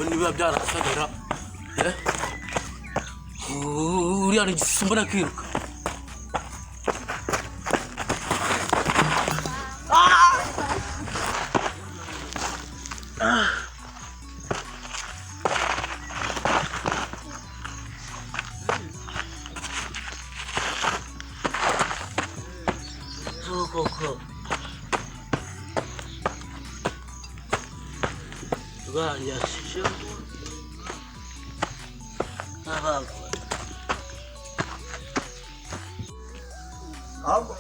niba byarasagara uriya ni gisumbana kwiruka koko bari yashije abago abo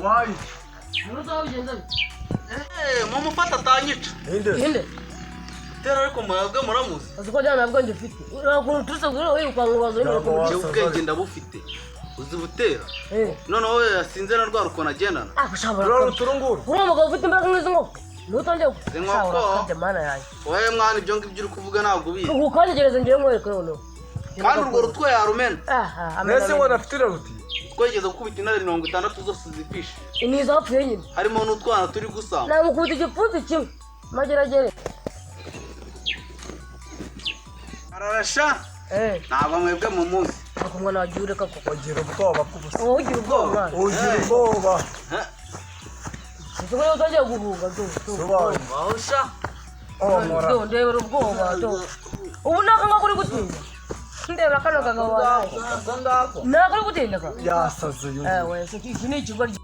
wai nuzo ugenda mama fata tanyica inde tera ariko mwabwe muramuzi aziko jana nabwo ndifite ukuntu turuse wewe ukwangubazo cyo ubwenge ndabufite uzi butera none wowe yasinze na rwa rukona agendana akushabura turunguru urumva ufite imbaraga nk'izo nkoko nutonje inkoko mana yayi wowe mwana ibyo ngibyo uri kuvuga ntabwo ubizi ukanyegereza ngiye nkwereka noneho kandi urwo rutwe yarumena nese ngo nafitira ruti twegeze gukubita intare 60 zose zifishe iniza hapfuye nyine harimo n'utwana turi gusamba namukubita igipfunsi kimwe mageragere ararasha ntabwo mwebwe mu munsi akumwana wagiye ureka koko ugira ubwoba kubusa ugira ubwoba ugira ubwoba ushobora utajya guhuga sobanyu wahusha do ndebera ubwoba do ubu nakanga kuri gutinda ndebera kano kagabo wawe nakari gutinda ka yasaze yuko ewe so iki ni ikigo ziki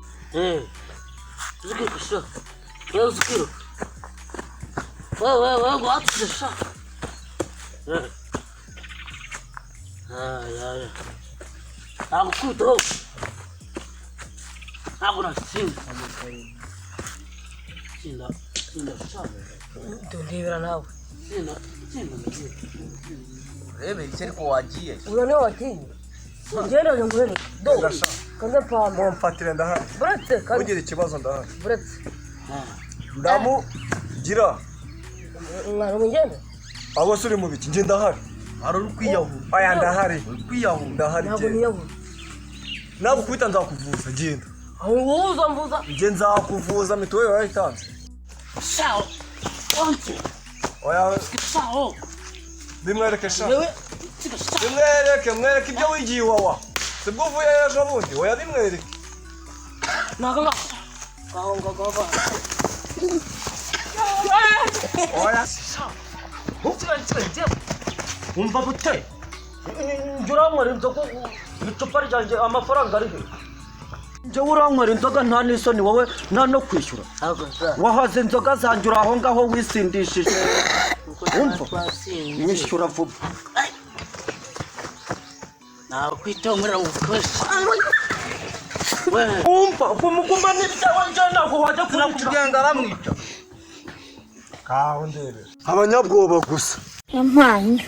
kusha wewe zikiro wewe gwatsha ya akuto akuna sinda sabe ndebera nawe sinda rebe icyo ariko wagiye uyo niwe watinye ngenda ngwere do kanze pambo mfatire ndahari buretse kandi ugira ikibazo ndahari buretse ndamu gira ngaro ngende abo suri mu biki nje ndahari ari urukwiyahu aya ndahari urukwiyahu ndahari ntabwo niyaho nabo kwita nzakuvuza genda uza mvuza nje nzakuvuza mituwe wayitanze sao onto oya sao bimwereke sha wewe mwereke ibyo wigiye wawa sibwo uvuye ejo bundi oya bimwereke nakanga gaba oya umva bute njuranywera inzoga icupa ryanjye amafaranga ari he njyewe uranywera inzoga nta n'isoni wowe nta no kwishyura wahaze inzoga zanjye uri aho ngaho wisindishije umva nyishyura vuba nakwitongera ukoshi umva kumuguma n'ibyawe njye ntabwo wajya kuramukira kugenda aramwica kaho ndebe abanyabwoba gusa yampaye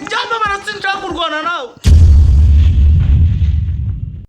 Njamba barasinja kurwana nawe